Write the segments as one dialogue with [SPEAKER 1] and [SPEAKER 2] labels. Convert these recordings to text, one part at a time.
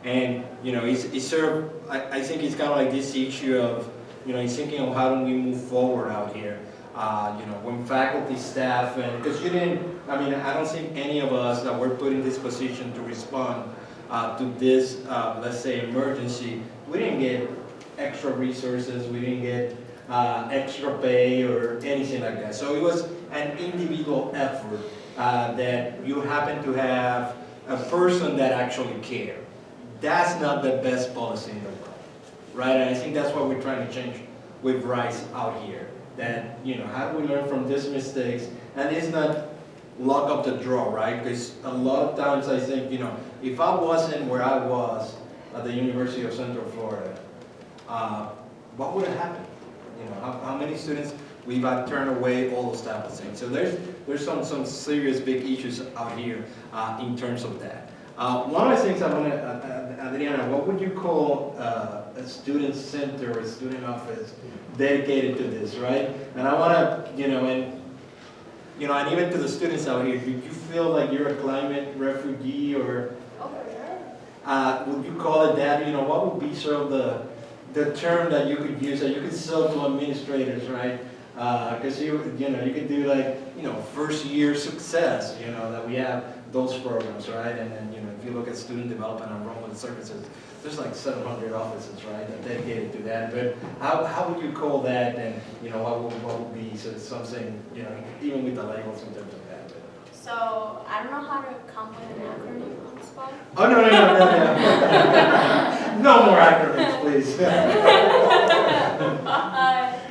[SPEAKER 1] And it's sort of, I think it's kind of like this issue of, he's thinking of how do we move forward out here. When faculty, staff, and because I don't think any of us that were put in this position to respond to this, let's say, emergency, we didn't get extra resources, we didn't get extra pay or anything like that. So it was an individual effort that you happen to have a person that actually cared. That's not the best policy in the world, right? And I think that's what we're trying to change with RISE out here. That, how do we learn from these mistakes? And it's not luck of the draw, right? Because a lot of times I think, if I wasn't where I was at the University of Central Florida, what would have happened? How many students we've had turned away, all those type of things. So there's some serious big issues out here in terms of that. One of the things I want to, Adriana, what would you call a student center or a student office dedicated to this, right? And I want to, and even to the students out here, do you feel like you're a climate refugee, or would you call it that? What would be sort of the term that you could use, that you could sell to administrators, right? Because you could do like, first year success, that we have those programs, right? And then, if you look at student development and enrollment services, there's like 700 offices, right, that dedicated to that. But how would you call that? And, what would be something, even with the labels in terms of that?
[SPEAKER 2] So, I don't know how to come with an acronym on the spot.
[SPEAKER 1] Oh, no. No more acronyms, please.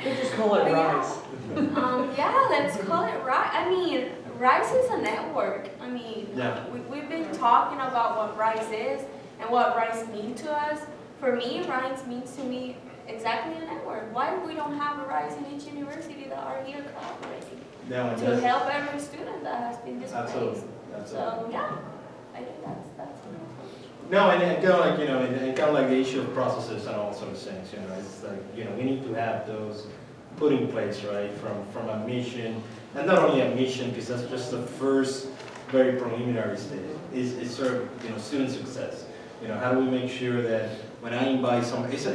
[SPEAKER 3] We'll just call it RISE.
[SPEAKER 2] Yeah, let's call it RISE. RISE is a network.
[SPEAKER 1] Yeah.
[SPEAKER 2] We've been talking about what RISE is and what RISE means to us. For me, RISE means to me exactly a network. Why we don't have a RISE in each university that are here collaborating to help every student that has been displaced?
[SPEAKER 1] Absolutely.
[SPEAKER 2] So yeah, I think that's
[SPEAKER 1] No, and kind of like, and kind of like the issue of processes and all sorts of things, it's like, we need to have those put in place, right, from a mission, and not only a mission, because that's just the first very preliminary stage, is sort of, student success. How do we make sure that when I invite someone, it's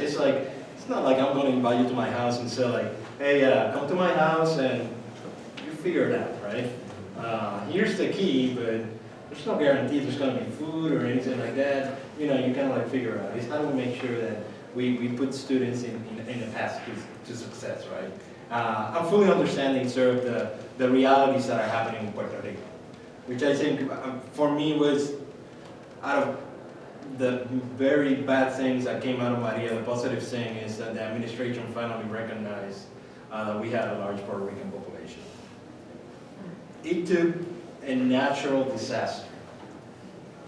[SPEAKER 1] not like I'm going to invite you to my house and say like, hey, come to my house and you figure it out, right? Here's the key, but there's no guarantee there's going to be food or anything like that. You kind of like figure out. It's how do we make sure that we put students in the path to success, right? I'm fully understanding sort of the realities that are happening in Puerto Rico, which I think for me was out of the very bad things that came out of Maria. The positive thing is that the administration finally recognized that we had a large Puerto Rican population. It took a natural disaster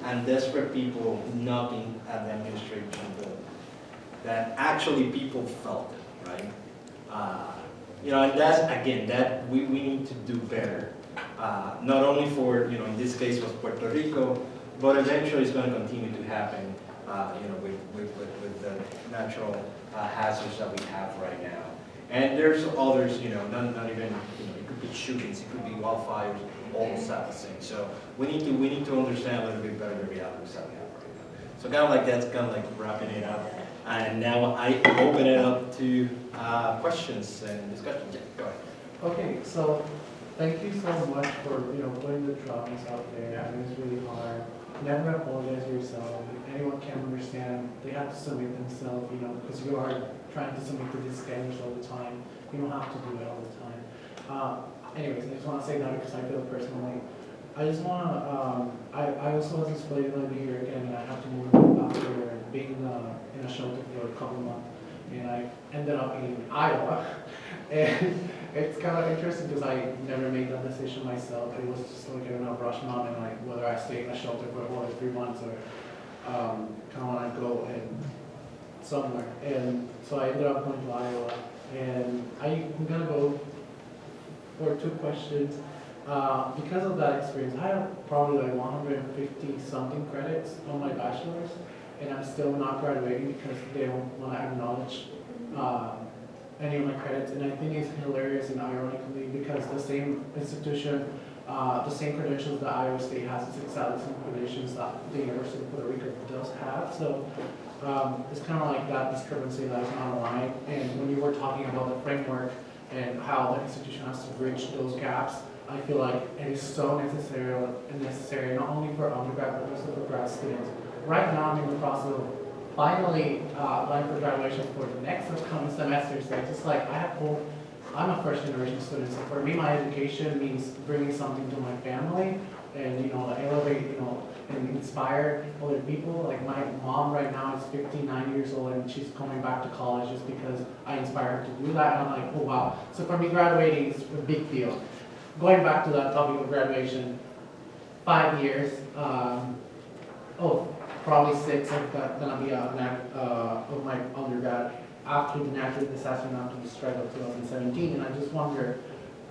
[SPEAKER 1] and desperate people knocking at the administration door that actually people felt it, right? And that's, again, that we need to do better. Not only for, in this case was Puerto Rico, but eventually it's going to continue to happen, with the natural hazards that we have right now. And there's others, not even, it could be shootings, it could be wildfires, all those type of things. So we need to understand a little bit better the realities that we have right now. So kind of like that's kind of like wrapping it up. And now I open it up to questions and discussion. Yeah, go ahead.
[SPEAKER 4] Okay, so thank you so much for putting the troubles out there.
[SPEAKER 1] Yeah.
[SPEAKER 4] It's really hard. Never apologize yourself. If anyone can't understand, they have to submit themselves, because you are trying to submit to these standards all the time. You don't have to do it all the time. Anyways, I just want to say that because I feel it personally. I just want to, I also was displaced over here again, and I have to move after being in a shelter for a couple of months. And I ended up in Iowa. And it's kind of interesting because I never made that decision myself. It was just like in a rush moment, like whether I stay in a shelter for more than 3 months or kind of want to go and somewhere. And so I ended up going to Iowa. And I'm going to go for 2 questions. Because of that experience, I have probably like 150 something credits on my bachelor's, and I'm still not graduating because they don't want to acknowledge any of my credits. And I think it's hilarious and ironically because the same institution, the same credentials that Iowa State has, is exactly the same credentials that the University of Puerto Rico does have. that. So it's kind of like that discrepancy that is not aligned. And when you were talking about the framework and how the institution has to bridge those gaps, I feel like it is so necessary not only for undergrad but also for grad students. Right now, I'm in the process of finally applying for graduation for the next upcoming semester. So it's just like I have hope. I'm a first generation student, so for me, my education means bringing something to my family and, you know, elevate, you know, and inspire other people. Like my mom right now is 59 years old and she's coming back to college just because I inspire her to do that. And I'm like, oh wow. So for me, graduating is a big deal. Going back to that topic of graduation, 5 years, probably 6 I'm gonna be out of my undergrad after the natural disaster and after the strike of 2017. And I just wonder,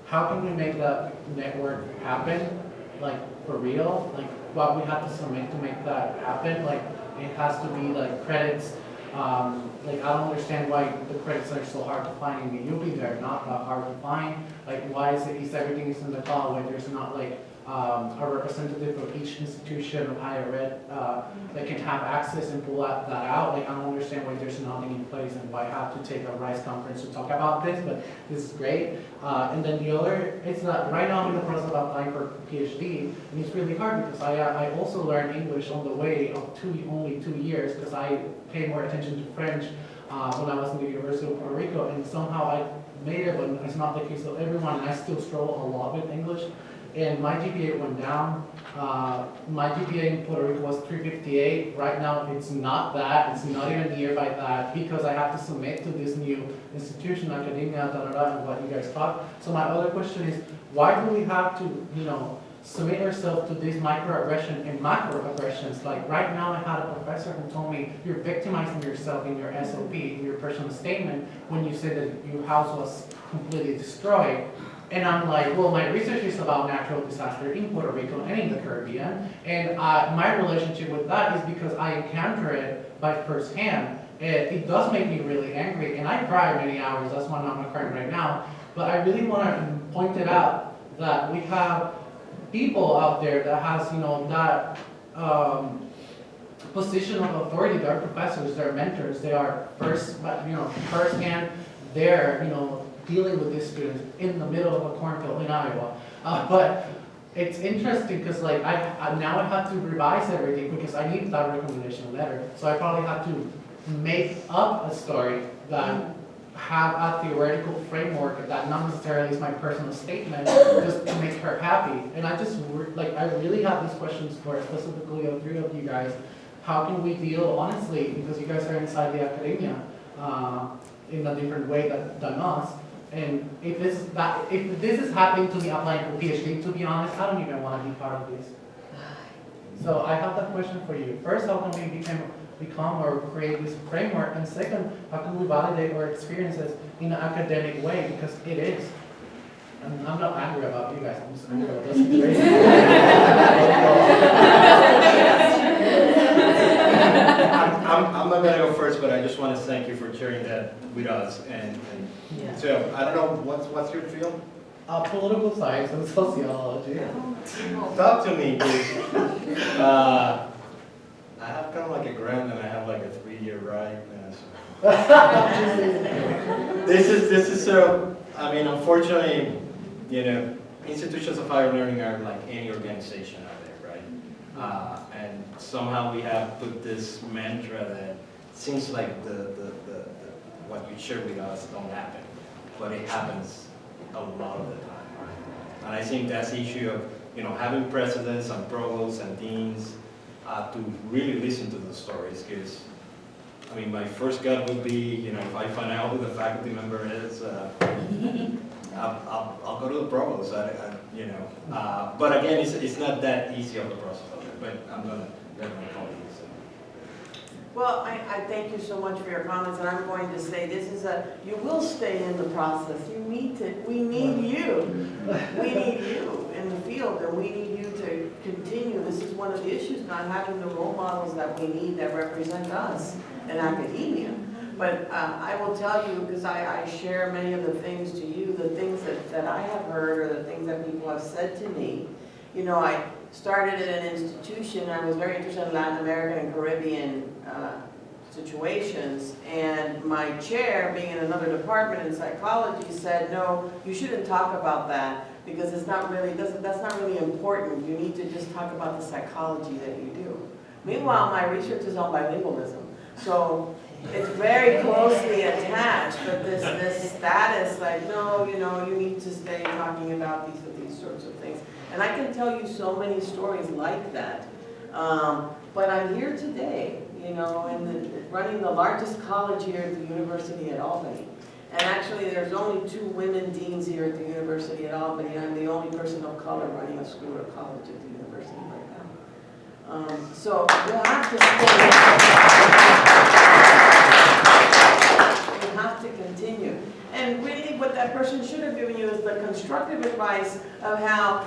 [SPEAKER 4] how can we make that network happen, like for real? Like what we have to submit to make that happen, like it has to be like credits. Like I don't understand why the credits are so hard to find in the UB. They're not that hard to find. Like why is everything is in the cloud when there's not like a representative of each institution of higher ed that can have access and pull that out. Like I don't understand why there's nothing in place and why I have to take a RISE conference to talk about this, but this is great. And then the other, it's that right now I'm in the process of applying for a PhD, and it's really hard because I also learned English on the way of only 2 years because I paid more attention to French when I was in the University of Puerto Rico, and somehow I made it, but it's not the case of everyone, and I still struggle a lot with English. And my GPA went down. My GPA in Puerto Rico was 358. Right now, it's not that. It's not even nearby that because I have to submit to this new institution, academia, and what you guys taught. So my other question is, why do we have to, you know, submit ourselves to these microaggression and macroaggressions? Like right now, I had a professor who told me you're victimizing yourself in your SOP, in your personal statement, when you said that your house was completely destroyed. And I'm like, well, my research is about natural disaster in Puerto Rico and in the Caribbean. And my relationship with that is because I encounter it by firsthand. It does make me really angry, and I cry many hours. That's why I'm not crying right now. But I really want to point it out that we have people out there that has, you know, that position of authority. They're professors, they're mentors, they are firsthand. They're, you know, dealing with these students in the middle of a cornfield in Iowa. But it's interesting because like I now I have to revise everything because I need that recommendation letter. So I probably have to make up a story that have a theoretical framework that not necessarily is my personal statement just to make her happy. And I just like I really have these questions for specifically the three of you guys. How can we deal honestly, because you guys are inside the academia in a different way than us. And if this is happening to me applying for PhD, to be honest, I don't even want to be part of this. So I have that question for you. First, how can we become or create this framework? And second, how can we validate our experiences in an academic way? Because it is. And I'm not angry about you guys, I'm just angry about this situation.
[SPEAKER 1] I'm not gonna go first, but I just want to thank you for sharing that with us. And
[SPEAKER 3] Yeah.
[SPEAKER 1] so I don't know what's your field?
[SPEAKER 4] Political science and sociology.
[SPEAKER 1] Talk to me, please. I have kind of like a grant, and I have like a 3-year ride. This is I mean, unfortunately, you know, institutions of higher learning are like any organization out there, right? And somehow we have put this mantra that seems like what you share with us don't happen, but it happens a lot of the time, right? And I think that's the issue of, you know, having presidents and provosts and deans to really listen to the stories, because I mean, my first gut would be, you know, if I find out who the faculty member is, I'll go to the provost, you know. But again, it's not that easy of a process, but I'm going to let my colleagues.
[SPEAKER 3] Well, I thank you so much for your comments, and I'm going to say this is you will stay in the process. We need you. We need you in the field, and we need you to continue. This is one of the issues, not having the role models that we need that represent us in academia. But I will tell you, because I share many of the things to you, the things that I have heard or the things that people have said to me. You know, started at an institution. I was very interested in Latin American and Caribbean situations, and my chair, being in another department in psychology, said, no, you shouldn't talk about that because it's not really, that's not really important. You need to just talk about the psychology that you do. Meanwhile, my research is on bilingualism, so it's very closely attached, but this status, like, no, you need to stay talking about these sorts of things. And I can tell you so many stories like that. But I'm here today, running the largest college here at the University at Albany. And actually, there's only 2 women deans here at the University at Albany. I'm the only person of color running a school or college at the university right now. So you have to stay. You have to continue. And really what that person should have given you is the constructive advice of how,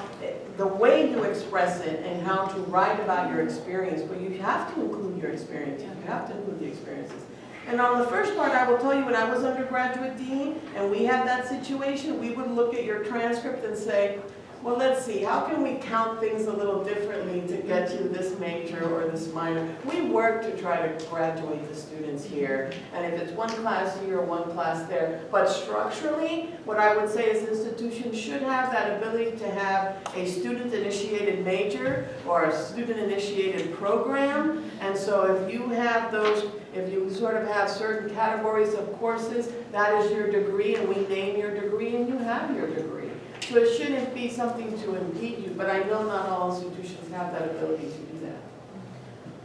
[SPEAKER 3] the way you express it and how to write about your experience. But you have to include your experience. You have to include the experiences. And on the first part, I will tell you, when I was undergraduate dean and we had that situation, we would look at your transcript and say, well, let's see, how can we count things a little differently to get you this major or this minor? We work to try to graduate the students here, and if it's one class here or one class there. But structurally, what I would say is institutions should have that ability to have a student-initiated major or a student-initiated program. And so if you have those, if you sort of have certain categories of courses, that is your degree, and we name your degree, and you have your degree. So it shouldn't be something to impede you, but I know not all institutions have that ability to do that.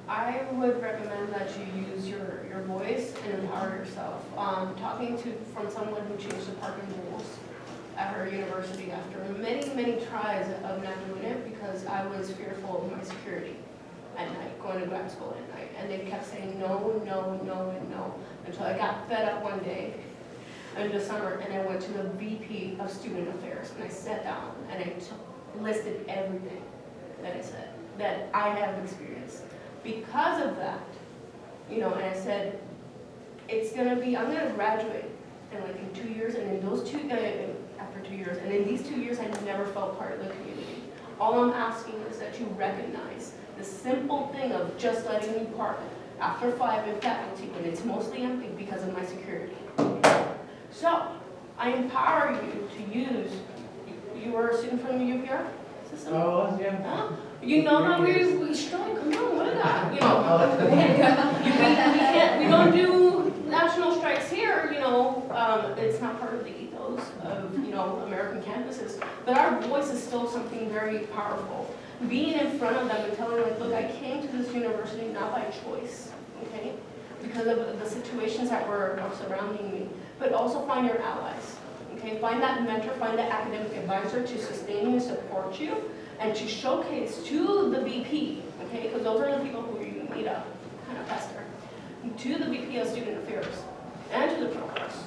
[SPEAKER 5] I would recommend that you use your voice and empower yourself. Talking from someone who changed the parking rules at her university after many tries of not doing it because I was fearful of my security at night, going to grad school at night. And they kept saying no, no, no, and no, until I got fed up one day in the summer, and I went to the VP of Student Affairs, and I sat down and I listed everything that I said, that I have experienced. Because of that, and I said, I'm gonna graduate in 2 years, and in those after 2 years, and in these 2 years, I never felt part of the community. All I'm asking is that you recognize the simple thing of just letting me park after 5 in faculty when it's mostly empty because of my security. So, I empower you to use, you were a student from the UPR system?
[SPEAKER 4] Oh, yeah.
[SPEAKER 5] Huh? You know how we strike, come on, what is that? We don't do national strikes here, it's not part of the ethos of, American campuses. But our voice is still something very powerful. Being in front of them and telling them, look, I came to this university not by choice, okay? Because of the situations that were surrounding me. But also find your allies, okay? Find that mentor, find that academic advisor to sustain you and support you, and to showcase to the VP, okay? Because those are the people who you need to kind of pester. To the VP of Student Affairs and to the provost.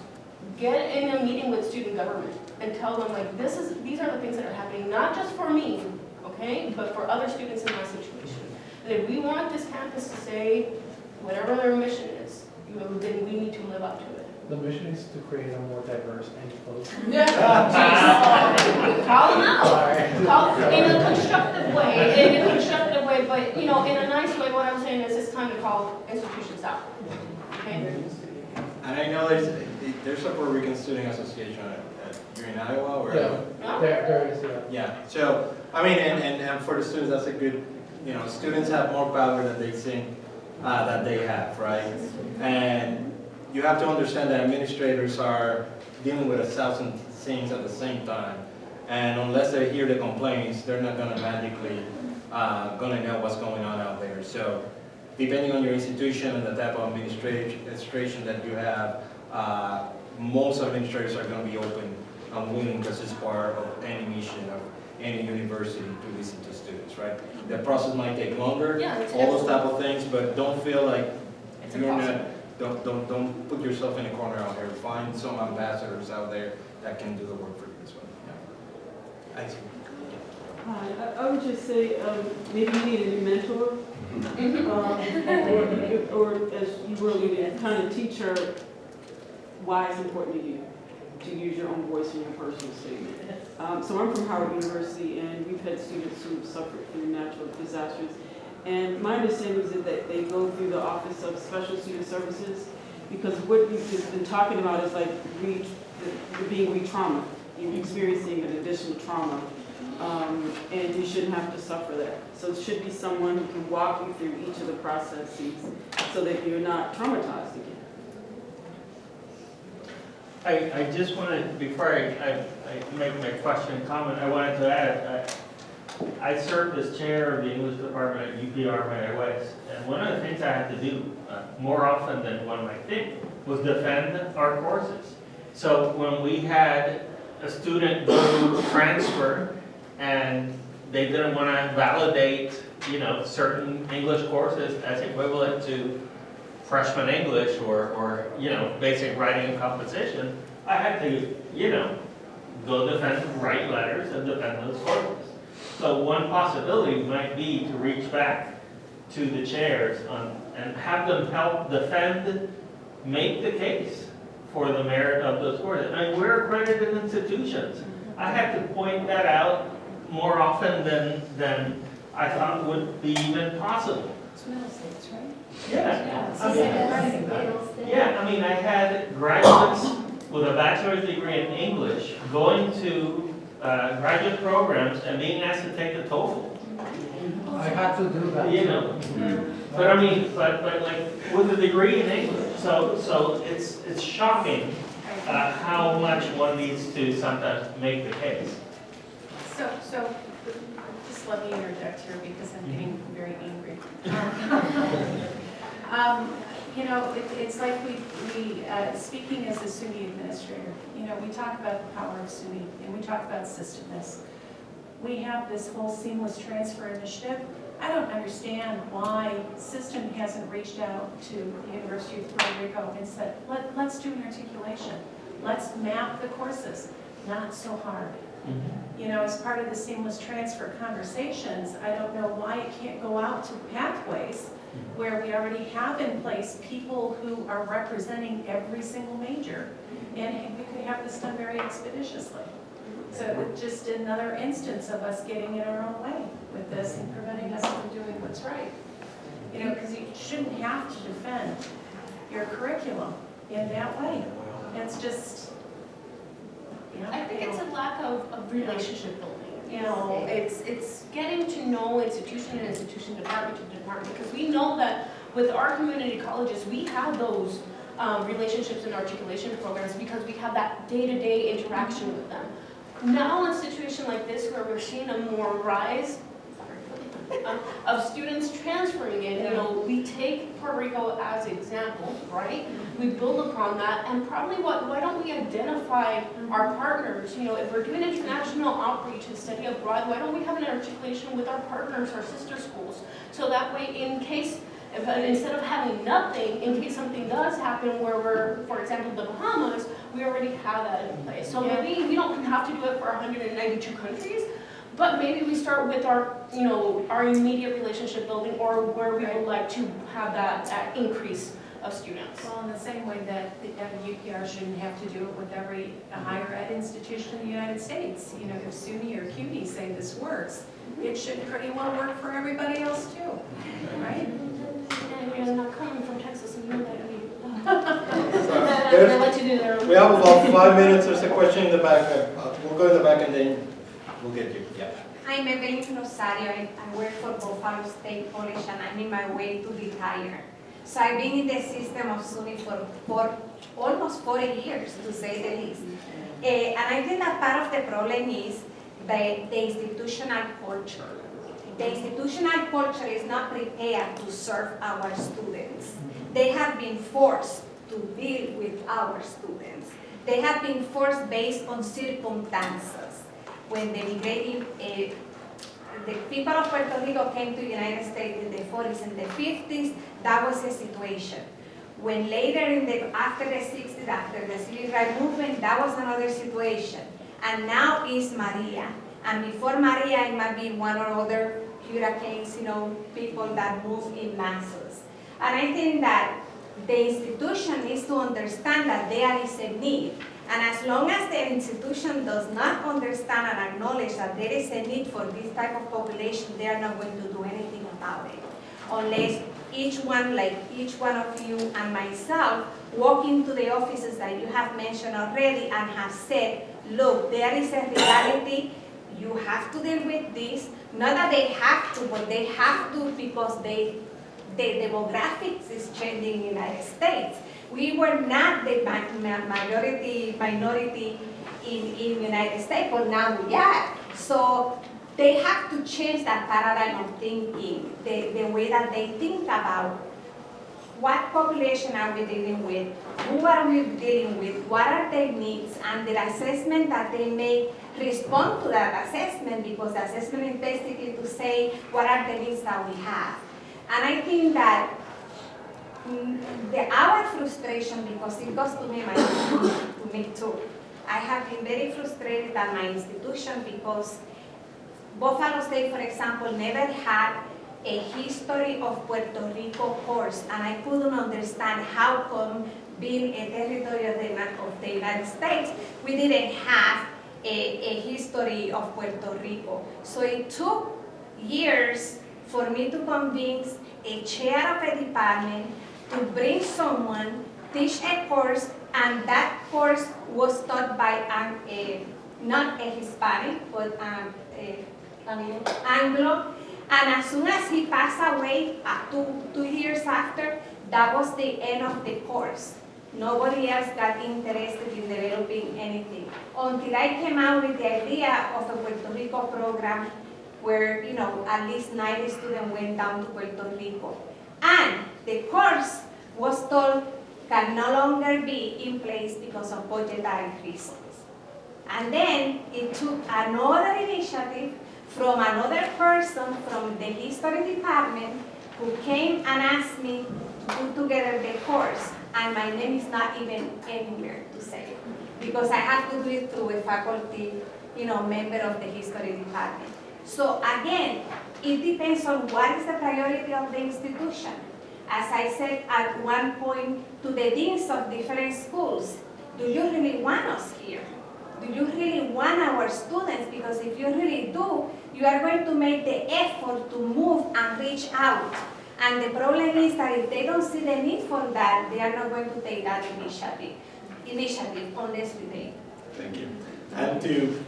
[SPEAKER 5] Get in a meeting with student government and tell them, like, these are the things that are happening, not just for me, okay, but for other students in my situation. And if we want this campus to say whatever their mission is, then we need to live up to it.
[SPEAKER 4] The mission is to create a more diverse and inclusive.
[SPEAKER 5] Call them out. In a constructive way, but in a nice way. What I'm saying is it's time to call institutions out. Okay.
[SPEAKER 1] And I know there's a Puerto Rican Student Association you're in Iowa or
[SPEAKER 4] Yeah, there is.
[SPEAKER 1] Yeah. So and for the students, that's a good. Students have more power than they think that they have, right? And you have to understand that administrators are dealing with 1,000 things at the same time. And unless they hear the complaints, they're not gonna magically gonna know what's going on out there. So depending on your institution and the type of administration that you have, most administrators are gonna be open and willing because it's part of any mission of any university to listen to students, right? The process might take longer, all those type of things, but don't feel like you're not. Don't put yourself in a corner out here. Find some ambassadors out there that can do the work for you as well. Yeah. I see.
[SPEAKER 6] Hi, I would just say maybe you need a new mentor, or as you were alluding, kind of teach her why it's important to you. to use your own voice in your personal statement. So I'm from Howard University, and we've had students who suffered through natural disasters. And my understanding is that they go through the Office of Special Student Services, because what you've been talking about is like you're being re-trauma. You're experiencing an additional trauma, and you shouldn't have to suffer that. So it should be someone who can walk you through each of the processes so that you're not traumatized again.
[SPEAKER 7] I just wanted, before I make my question and comment, I wanted to add, I served as chair of the English department at UPR Mary West, and one of the things I had to do, more often than one might think, was defend our courses. So when we had a student go to transfer, and they didn't want to validate, certain English courses as equivalent to freshman English or basic writing and composition, I had to, go defend, write letters and defend those courses. So one possibility might be to reach back to the chairs and have them help defend, make the case for the merit of those courses. I mean, we're accredited institutions. I had to point that out more often than I thought would be even possible.
[SPEAKER 2] It's middle states, right?
[SPEAKER 7] Yeah.
[SPEAKER 2] Yeah.
[SPEAKER 7] I mean, I had graduates with a bachelor's degree in English going to graduate programs and being asked to take the TOEFL.
[SPEAKER 4] I had to do that.
[SPEAKER 7] But I mean, but like with a degree in English, so it's shocking how much one needs to sometimes make the case.
[SPEAKER 8] So, just let me interject here because I'm getting very angry. It's like we speaking as a SUNY administrator, we talk about the power of SUNY and we talk about systemness. We have this whole seamless transfer initiative. I don't understand why system hasn't reached out to the University of Puerto Rico and said, let's do an articulation. Let's map the courses. Not so hard. As part of the seamless transfer conversations, I don't know why it can't go out to pathways where we already have in place people who are representing every single major, and we could have this done very expeditiously. So it's just another instance of us getting in our own way with this and preventing us from doing what's right. Because you shouldn't have to defend your curriculum in that way. It's just,
[SPEAKER 5] I think it's a lack of relationship building. It's getting to know institution and institution, department to department, because we know that with our community colleges, we have those relationships and articulation programs because we have that day-to-day interaction with them. Now in a situation like this where we're seeing a more rise of students transferring in, we take Puerto Rico as an example, right? We build upon that, and probably why don't we identify our partners? If we're doing international outreach and study abroad, why don't we have an articulation with our partners, our sister schools? So that way, in case, instead of having nothing, in case something does happen where we're, for example, the Bahamas, we already have that in place. So maybe we don't have to do it for 192 countries, but maybe we start with our, our immediate relationship building, or where we would like to have that increase of students.
[SPEAKER 8] well, in the same way that UPR shouldn't have to do it with every higher ed institution in the United States. If SUNY or CUNY say this works, it should pretty well work for everybody else too, right?
[SPEAKER 5] And you're not coming from Texas, and you know that.
[SPEAKER 1] There's-
[SPEAKER 5] They let you do their own.
[SPEAKER 1] We have about 5 minutes. There's a question in the back. We'll go in the back and then we'll get you. Yeah.
[SPEAKER 9] I'm Evelyn Rosario. I work for Buffalo State College and I'm in my way to retire. So I've been in the system of SUNY for almost 40 years, to say the least. And I think that part of the problem is the institutional culture. The institutional culture is not prepared to serve our students. They have been forced to deal with our students. They have been forced based on circumstances. When the migrating, the people of Puerto Rico came to the United States in the 40s and the 50s, that was a situation. When later, after the 60s, after the civil rights movement, that was another situation. And now is Maria. And before Maria, it might be one or other hurricanes, people that move in masses. And I think that the institution needs to understand that there is a need. And as long as the institution does not understand and acknowledge that there is a need for this type of population, they are not going to do anything about it. Unless each one, like each one of you and myself, walk into the offices that you have mentioned already and have said, look, there is a reality, you have to deal with this. Not that they have to, but they have to because the demographics is changing in the United States. We were not the minority in the United States, but now we are. So they have to change that paradigm of thinking, the way that they think about what population are we dealing with, who are we dealing with, what are their needs, and the assessment that they make respond to that assessment, because the assessment is basically to say what are the needs that we have. And I think that our frustration, because it goes to me too. I have been very frustrated at my institution because Buffalo State, for example, never had a history of Puerto Rico course, and I couldn't understand how come, being a territory of the United States, we didn't have a history of Puerto Rico. So it took years for me to convince a chair of a department to bring someone, teach a course, and that course was taught by not a Hispanic, but Anglo. And as soon as he passed away, 2 years after, that was the end of the course. Nobody else got interested in developing anything. Until I came out with the idea of a Puerto Rico program where, at least 90 students went down to Puerto Rico. And the course was told can no longer be in place because of budgetary reasons. And then it took another initiative from another person from the history department who came and asked me to put together the course. And my name is not even anywhere to say it, because I have to do it through a faculty, member of the history department. So again, it depends on what is the priority of the institution. As I said at one point to the deans of different schools, do you really want us here? Do you really want our students? Because if you really do, you are going to make the effort to move and reach out. And the problem is that if they don't see the need for that, they are not going to take that initiative unless we take.
[SPEAKER 1] Thank you. And to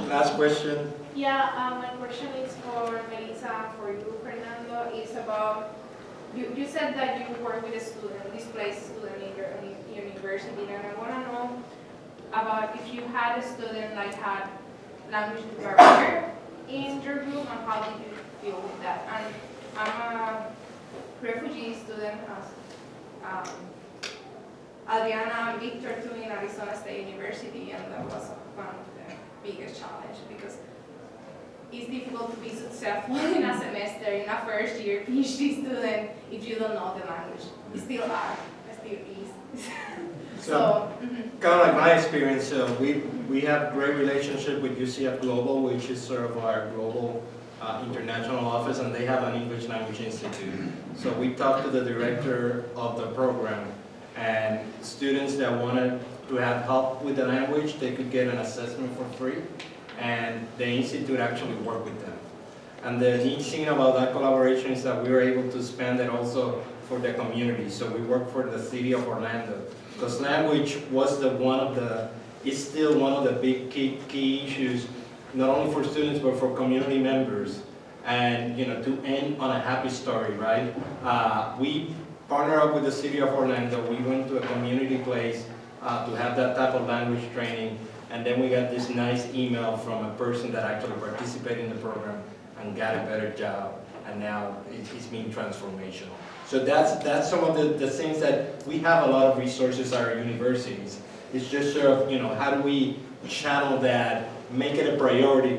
[SPEAKER 1] last question.
[SPEAKER 10] Yeah, my question is for Melissa, for you, Fernando, is about, you said that you work with a student, displaced student in your university, and I want to know about if you had a student like had language barrier in your group, and how did you deal with that? And I'm a refugee student, Adriana and Victor too, in Arizona State University, and that was one of the biggest challenge because it's difficult to be successful in a semester, in a first year PhD student, if you don't know the language. It still are, it still is.
[SPEAKER 1] So kind of like my experience, we have great relationship with UCF Global, which is sort of our global international office, and they have an English Language Institute. So we talked to the director of the program, and students that wanted to have help with the language, they could get an assessment for free, and the institute actually worked with them. And the neat thing about that collaboration is that we were able to spend it also for the community. So we work for the city of Orlando, because language was is still one of the big key issues, not only for students but for community members. And to end on a happy story, right? We partnered up with the city of Orlando. We went to a community place to have that type of language training, and then we got this nice email from a person that actually participated in the program and got a better job, and now it's been transformational. So that's some of the things that we have a lot of resources at our universities. It's just sort of, how do we channel that, make it a priority,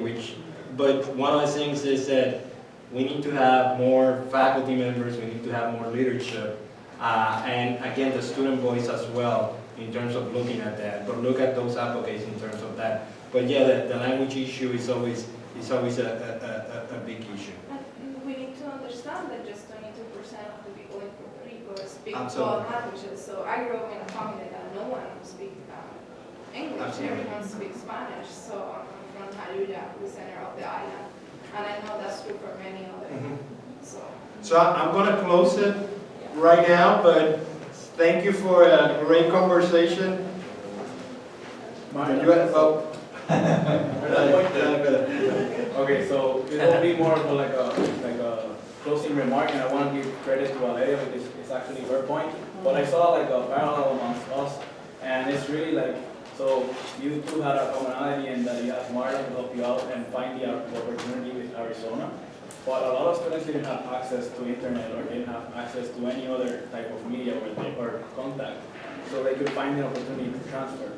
[SPEAKER 1] but one of the things is that we need to have more faculty members, we need to have more leadership, and again, the student voice as well, in terms of looking at that, but look at those advocates in terms of that. But yeah, the language issue is always a big issue.
[SPEAKER 10] And we need to understand that just 22% of the people in Puerto Rico speak
[SPEAKER 1] Absolutely.
[SPEAKER 10] both languages. So I grew up in a family that no one speaks English,
[SPEAKER 1] Absolutely.
[SPEAKER 10] everyone speaks Spanish, so I'm from Jayuya, the center of the island, and I know that's true for many other, so.
[SPEAKER 1] So I'm gonna close it right now, but thank you for a great conversation. You had,
[SPEAKER 11] Okay, so it will be more of like a closing remark, and I want to give credit to Valeria because it's actually her point. But I saw like a parallel amongst us, and it's really like, so you two had a commonality in that you have Marlon to help you out and find the opportunity with Arizona. But a lot of students didn't have access to internet or didn't have access to any other type of media or contact, so they could find the opportunity to transfer.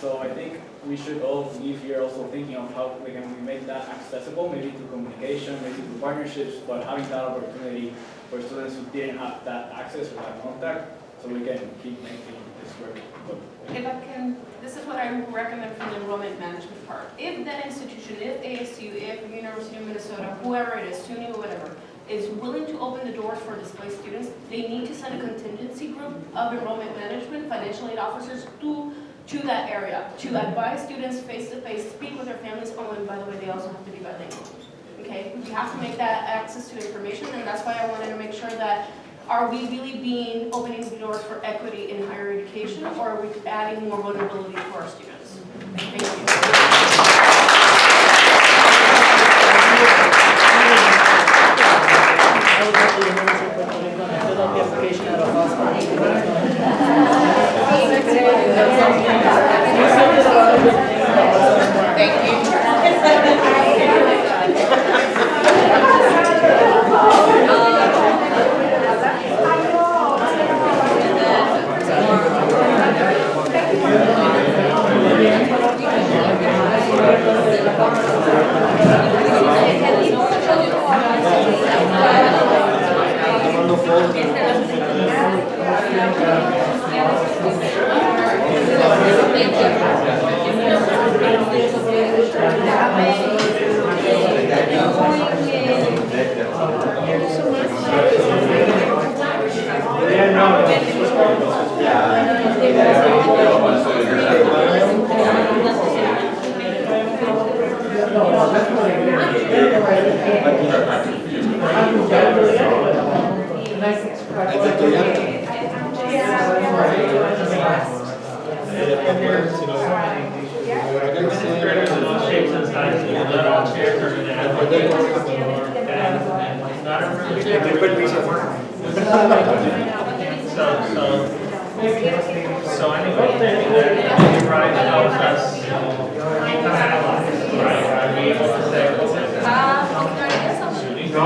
[SPEAKER 11] So I think we should all leave here also thinking of how we can make that accessible, maybe through communication, maybe through partnerships, but having that opportunity for students who didn't have that access or that contact, so we can keep making this work.
[SPEAKER 5] If I can, this is what I recommend from the enrollment management part. If that institution, if ASU, if University of Minnesota, whoever it is, SUNY or whatever, is willing to open the doors for displaced students, they need to send a contingency group of enrollment management, financial aid officers to that area, to advise students face-to-face, speak with their families, and by the way, they also have to be bilingual. Okay, we have to make that access to information, and that's why I wanted to make sure that, are we really opening the doors for equity in higher education, or are we adding more vulnerability to our students? Thank
[SPEAKER 7] So anyway, you're right, it helps us, right, be able to say, no,